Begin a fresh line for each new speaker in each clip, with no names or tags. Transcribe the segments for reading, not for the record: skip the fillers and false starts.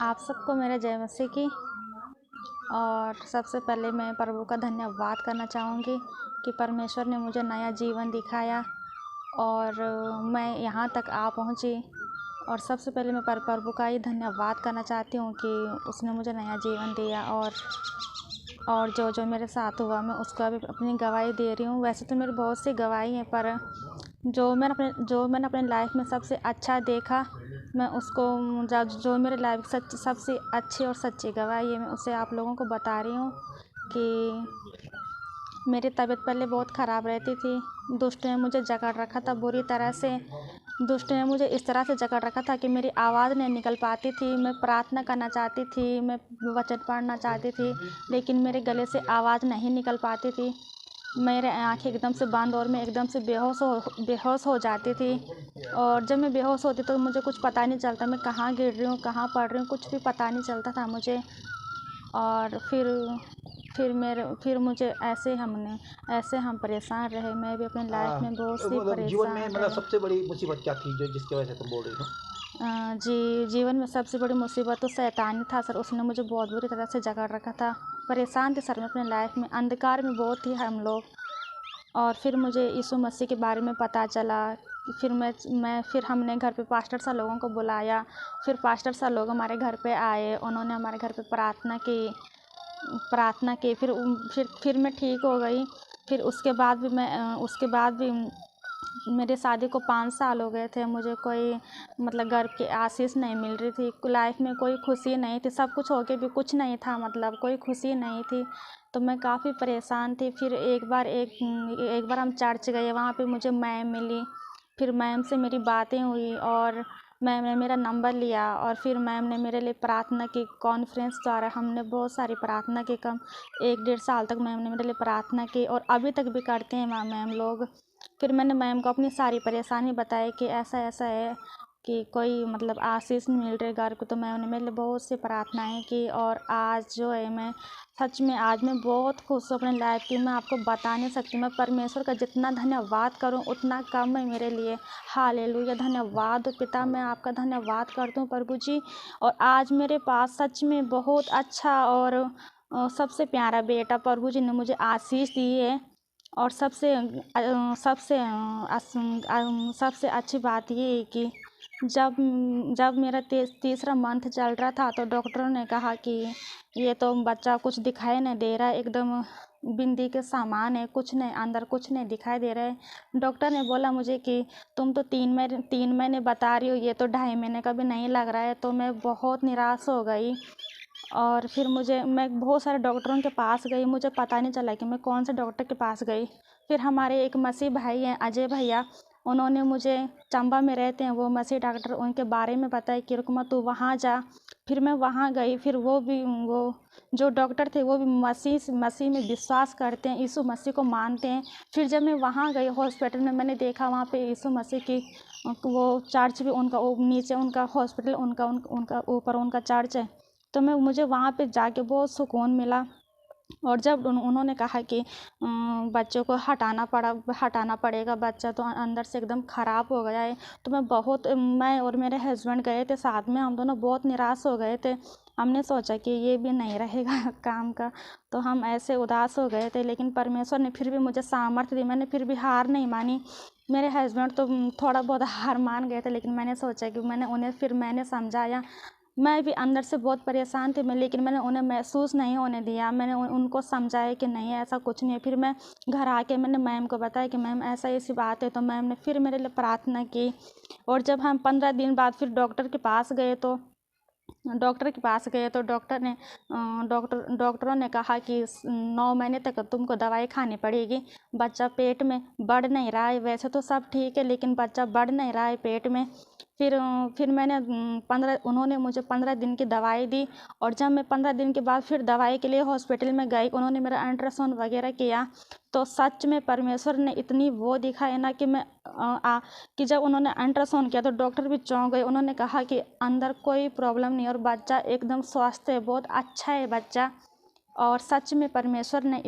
आप सबको मेरे जय मसीह की। और सबसे पहले मैं प्रभु का धन्यवाद करना चाहूँगी कि परमेश्वर ने मुझे नया जीवन दिखाया और मैं यहाँ तक आ पहुँची। और सबसे पहले मैं प्रभु का ही धन्यवाद करना चाहती हूँ कि उसने मुझे नया जीवन दिया। और जो जो मेरे साथ हुआ मैं उसका भी अपनी गवाही दे रही हूँ। वैसे तो मेरी बहुत सी गवाही हैं, पर जो मैंने अपने लाइफ में सबसे अच्छा देखा, मैं उसको जो मेरे लाइफ सबसे अच्छी और सच्ची गवाही है, मैं उसे आप लोगों को बता रही हूँ कि मेरी तबीयत पहले बहुत ख़राब रहती थी। दुष्ट ने मुझे जकड़ रखा था बुरी तरह से। दुष्ट ने मुझे इस तरह से जकड़ रखा था कि मेरी आवाज़ नहीं निकल पाती थी। मैं प्रार्थना करना चाहती थी, मैं वचन पढ़ना चाहती थी, लेकिन मेरे गले से आवाज़ नहीं निकल पाती थी। मेरे आँखें एकदम से बंद और मैं एकदम से बेहोश हो जाती थी। और जब मैं बेहोश होती तो मुझे कुछ पता नहीं चलता, मैं कहाँ गिर रही हूँ, कहाँ पड़ रही हूँ, कुछ भी पता नहीं चलता था मुझे। और फिर मुझे ऐसे हम परेशान रहे। मैं भी अपनी लाइफ में बहुत सी
मतलब जीवन में
परेशान
मतलब
रहे।
सबसे बड़ी मुसीबत क्या थी जो जिसकी वजह से तुम बोल रही हो?
जीवन में सबसे बड़ी मुसीबत तो शैतान था सर। उसने मुझे बहुत बुरी तरह से जकड़ रखा था। परेशान थे सर मैं अपने लाइफ में, अंधकार में बहुत थी हम लोग। और फिर मुझे यीशु मसीह के बारे में पता चला। फिर हमने घर पे पास्टर सा लोगों को बुलाया। फिर पास्टर सा लोग हमारे घर पे आए, उन्होंने हमारे घर पे प्रार्थना की। फिर मैं ठीक हो गई। फिर उसके बाद भी मेरे शादी को 5 साल हो गए थे। मुझे कोई मतलब घर की आशीष नहीं मिल रही थी, लाइफ में कोई खुशी नहीं थी। सब कुछ हो के भी कुछ नहीं था, मतलब कोई खुशी नहीं थी। तो मैं काफ़ी परेशान थी। फिर एक बार हम चर्च गए, वहाँ पे मुझे मैम मिली। फिर मैम से मेरी बातें हुई और मैम ने मेरा नंबर लिया और फिर मैम ने मेरे लिए प्रार्थना की। कॉन्फ्रेंस द्वारा हमने बहुत सारी प्रार्थना की। 1-1.5 साल तक मैम ने मेरे लिए प्रार्थना की और अभी तक भी करते हैं मैम लोग। फिर मैंने मैम को अपनी सारी परेशानी बताई कि ऐसा ऐसा है कि कोई मतलब आशीष नहीं मिल रही घर को। तो मैम ने मेरे लिए बहुत सी प्रार्थनाएं की और आज जो है मैं सच में आज मैं बहुत खुश हूँ अपने लाइफ की। मैं आपको बता नहीं सकती। मैं परमेश्वर का जितना धन्यवाद करूँ उतना कम है मेरे लिए। हालेलुया, धन्यवाद पिता, मैं आपका धन्यवाद करती हूँ प्रभु जी। और आज मेरे पास सच में बहुत अच्छा और सबसे प्यारा बेटा प्रभु जी ने मुझे आशीष दी है। और सबसे अच्छी बात ये है कि जब मेरा तीसरा मंथ चल रहा था तो डॉक्टरों ने कहा कि ये तो बच्चा कुछ दिखाई नहीं दे रहा है, एकदम बिंदी के सामान है, कुछ नहीं, अंदर कुछ नहीं दिखाई दे रहा है। डॉक्टर ने बोला मुझे कि तुम तो 3 महीने बता रही हो, ये तो 2.5 महीने का भी नहीं लग रहा है। तो मैं बहुत निराश हो गई। और फिर मैं बहुत सारे डॉक्टरों के पास गई, मुझे पता नहीं चला कि मैं कौन से डॉक्टर के पास गई। फिर हमारे एक मसीह भाई हैं, अजय भैया, उन्होंने मुझे, चंबा में रहते हैं वो मसीह डॉक्टर, उनके बारे में बताया कि रुकमा तू वहाँ जा। फिर मैं वहाँ गई। फिर वो जो डॉक्टर थे वो भी मसीह में विश्वास करते हैं, यीशु मसीह को मानते हैं। फिर जब मैं वहाँ गई हॉस्पिटल में, मैंने देखा वहाँ पे यीशु मसीह की वो चर्च भी, उनका वो नीचे उनका हॉस्पिटल, उनका ऊपर उनका चर्च है। तो मुझे वहाँ पे जाके बहुत सुकून मिला। और जब उन्होंने कहा कि बच्चों को हटाना पड़ेगा, बच्चा तो अंदर से एकदम ख़राब हो गया है। तो मैं और मेरे हस्बैंड गए थे साथ में, हम दोनों बहुत निराश हो गए थे। हमने सोचा कि ये भी नहीं रहेगा काम का, तो हम ऐसे उदास हो गए थे। लेकिन परमेश्वर ने फिर भी मुझे सामर्थ्य दी, मैंने फिर भी हार नहीं मानी। मेरे हस्बैंड तो थोड़ा बहुत हार मान गए थे, लेकिन मैंने सोचा कि मैंने समझाया। मैं भी अंदर से बहुत परेशान थी लेकिन मैंने उन्हें महसूस नहीं होने दिया। मैंने उनको समझाया कि नहीं, ऐसा कुछ नहीं है। फिर मैं घर आके मैंने मैम को बताया कि मैम ऐसी बात है। तो मैम ने फिर मेरे लिए प्रार्थना की। और जब हम 15 दिन बाद फिर डॉक्टरों के पास गए तो डॉक्टरों ने कहा कि 9 महीने तक तुमको दवाई खानी पड़ेगी। बच्चा पेट में बढ़ नहीं रहा है, वैसे तो सब ठीक है लेकिन बच्चा बढ़ नहीं रहा है पेट में। फिर उन्होंने मुझे 15 दिन की दवाई दी। और जब मैं 15 दिन के बाद फिर दवाई के लिए हॉस्पिटल में गई, उन्होंने मेरा अल्ट्रासाउंड वगैरह किया। तो सच में परमेश्वर ने इतनी वो दिखाया ना कि जब उन्होंने अल्ट्रासाउंड किया तो डॉक्टर भी चौंक गए। उन्होंने कहा कि अंदर कोई प्रॉब्लम नहीं और बच्चा एकदम स्वस्थ है, बहुत अच्छा है बच्चा। और सच में परमेश्वर ने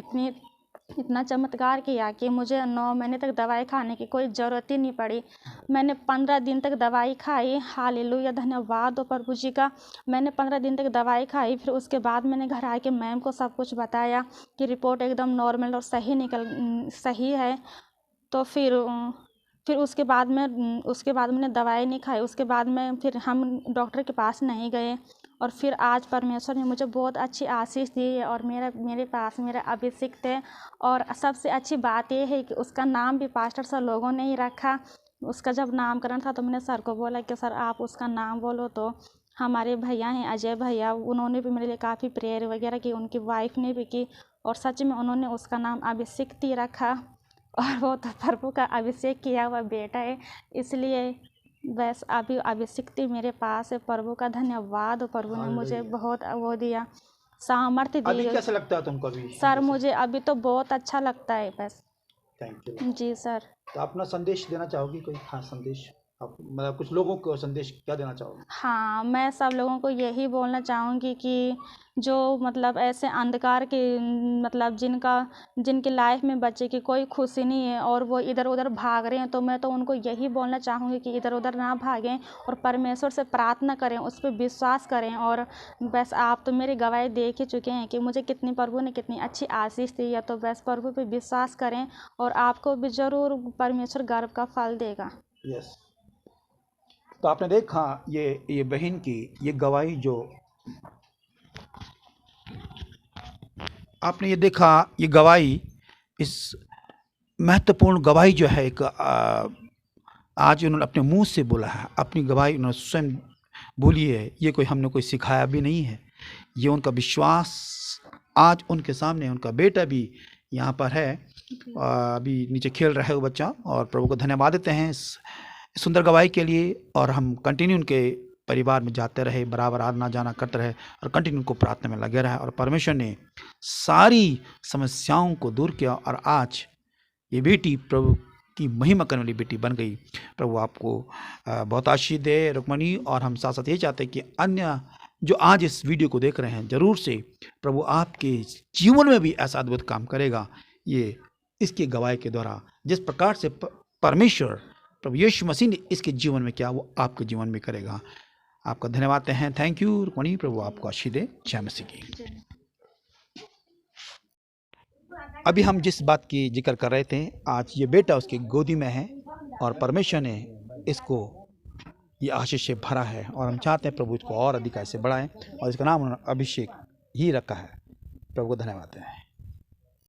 इतना चमत्कार किया कि मुझे 9 महीने तक दवाई खाने की कोई ज़रूरत ही नहीं पड़ी। मैंने 15 दिन तक दवाई खाई। हालेलुया, धन्यवाद हो प्रभु जी का। मैंने 15 दिन तक दवाई खाई, फिर उसके बाद मैंने घर आके मैम को सब कुछ बताया कि रिपोर्ट एकदम नॉर्मल और सही है। तो फिर उसके बाद मैंने दवाई नहीं खाई। उसके बाद में फिर हम डॉक्टर के पास नहीं गए। और फिर आज परमेश्वर ने मुझे बहुत अच्छी आशीष दी है और मेरे पास मेरा अभिषेक है। और सबसे अच्छी बात ये है कि उसका नाम भी पास्टर सर लोगों ने ही रखा। उसका जब नामकरण था तो मैंने सर को बोला कि सर आप उसका नाम बोलो। तो हमारे भैया हैं अजय भैया, उन्होंने भी मेरे लिए काफ़ी प्रेयर वगैरह की, उनकी वाइफ ने भी की। और सच में उन्होंने उसका नाम अभिषेक ही रखा। और वो तो प्रभु का अभिषेक किया हुआ बेटा है, इसलिए बस अभी अभिषिक्ति मेरे पास है। प्रभु का धन्यवाद हो, प्रभु ने मुझे
हालेलुया।
बहुत वो दिया, सामर्थ्य
अभी
दी।
कैसा लगता है तुमको अभी?
सर मुझे अभी तो बहुत अच्छा लगता है बस।
Thank you.
जी सर।
तो अपना संदेश देना चाहोगी, कोई खास संदेश आप, मतलब कुछ लोगों को संदेश क्या देना चाहोगे?
हाँ, मैं सब लोगों को यही बोलना चाहूँगी कि जो मतलब ऐसे अंधकार के मतलब जिनकी लाइफ में बच्चे की कोई खुशी नहीं है और वो इधर उधर भाग रहे हैं, तो मैं तो उनको यही बोलना चाहूँगी कि इधर उधर ना भागें और परमेश्वर से प्रार्थना करें, उस पर विश्वास करें। और बस आप तो मेरी गवाही देख ही चुके हैं कि मुझे कितनी प्रभु ने कितनी अच्छी आशीष दी है। तो बस प्रभु पे विश्वास करें और आपको भी ज़रूर परमेश्वर गर्व का फल देगा।
यस। तो आपने देखा ये बहन की ये गवाही, जो आपने ये देखा ये गवाही, इस महत्वपूर्ण गवाही जो है एक आज उन्होंने अपने मुंह से बोला है, अपनी गवाही उन्होंने स्वयं बोली है। ये कोई हमने कोई सिखाया भी नहीं है, ये उनका विश्वास आज उनके सामने। उनका बेटा भी यहाँ पर है, अभी नीचे खेल रहा है वो बच्चा। और प्रभु को धन्यवाद देते हैं इस सुंदर गवाही के लिए। और हम कंटिन्यू उनके परिवार में जाते रहे, बराबर आना जाना करते रहे और कंटिन्यू उनको प्रार्थना में लगे रहे। और परमेश्वर ने सारी समस्याओं को दूर किया और आज ये बेटी प्रभु की महिमा करने वाली बेटी बन गई। प्रभु आपको बहुत आशीष दे रुक्मणी। और हम साथ साथ ये चाहते हैं कि अन्य जो आज इस वीडियो को देख रहे हैं, ज़रूर से प्रभु आपके जीवन में भी ऐसा अद्भुत काम करेगा। ये इसकी गवाही के द्वारा जिस प्रकार से परमेश्वर प्रभु यीशु मसीह ने इसके जीवन में किया, वो आपके जीवन में करेगा। आपका धन्यवाद हैं। Thank you Rukmini. प्रभु आपको आशीष दे। जय मसीह की। अभी हम जिस बात की जिक्र कर रहे थे, आज ये बेटा उसकी गोदी में है और परमेश्वर ने इसको ये आशीष से भरा है। और हम चाहते हैं प्रभु इसको और अधिक ऐसे बढ़ाएं और इसका नाम उन्होंने अभिषेक ही रखा है। प्रभु को धन्यवाद हैं।